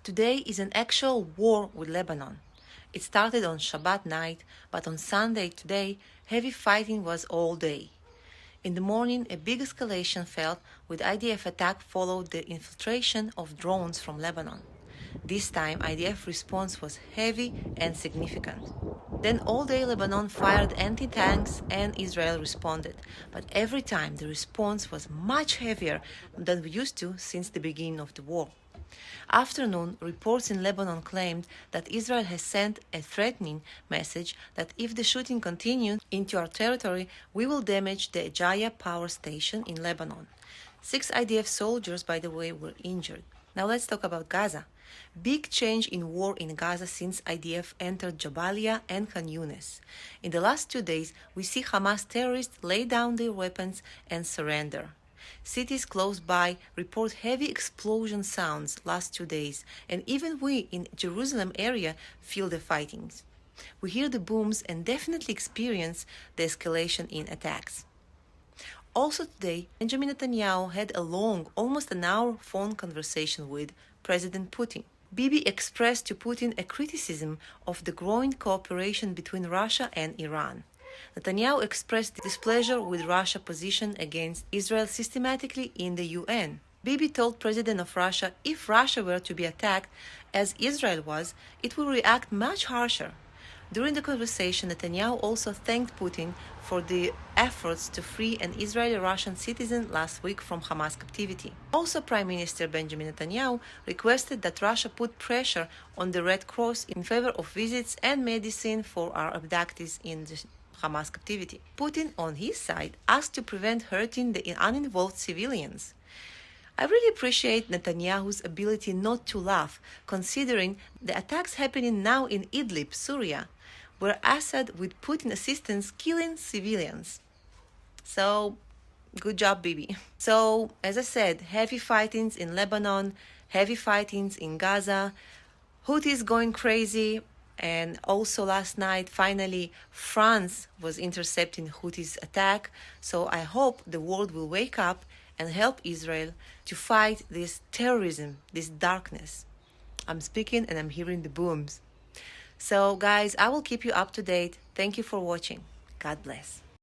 Today is an actual war with Lebanon. It started on Shabbat night, but on Sunday today, heavy fighting was all day. In the morning, a big escalation felt with IDF attack followed the infiltration of drones from Lebanon. This time, IDF response was heavy and significant. Then all day Lebanon fired anti-tanks and Israel responded, but every time the response was much heavier than we used to since the beginning of the war. Afternoon, reports in Lebanon claimed that Israel has sent a threatening message that if the shooting continues into our territory, we will damage the Ejaya power station in Lebanon. 6 IDF soldiers, by the way, were injured. Now let's talk about Gaza. Big change in war in Gaza since IDF entered Jabalia and Khan Yunis. In the last 2 days, we see Hamas terrorists lay down their weapons and surrender. Cities close by report heavy explosion sounds last 2 days, and even we in Jerusalem area feel the fightings. We hear the booms and definitely experience the escalation in attacks. Also today, Benjamin Netanyahu had a long, almost an hour phone conversation with President Putin. Bibi expressed to Putin a criticism of the growing cooperation between Russia and Iran. Netanyahu expressed displeasure with Russia's position against Israel systematically in the UN. Bibi told President of Russia if Russia were to be attacked, as Israel was, it will react much harsher. During the conversation, Netanyahu also thanked Putin for the efforts to free an Israeli-Russian citizen last week from Hamas captivity. Also, Prime Minister Benjamin Netanyahu requested that Russia put pressure on the Red Cross in favor of visits and medicine for our abductees in the Hamas captivity. Putin, on his side, asked to prevent hurting the uninvolved civilians. I really appreciate Netanyahu's ability not to laugh, considering the attacks happening now in Idlib, Syria, where Assad, with Putin assistance, killing civilians. So, good job, Bibi. So, as I said, heavy fightings in Lebanon, heavy fightings in Gaza, Houthis going crazy, and also last night, finally, France was intercepting Houthis' attack. So I hope the world will wake up and help Israel to fight this terrorism, this darkness. I'm speaking and I'm hearing the booms. So guys, I will keep you up to date. Thank you for watching. God bless.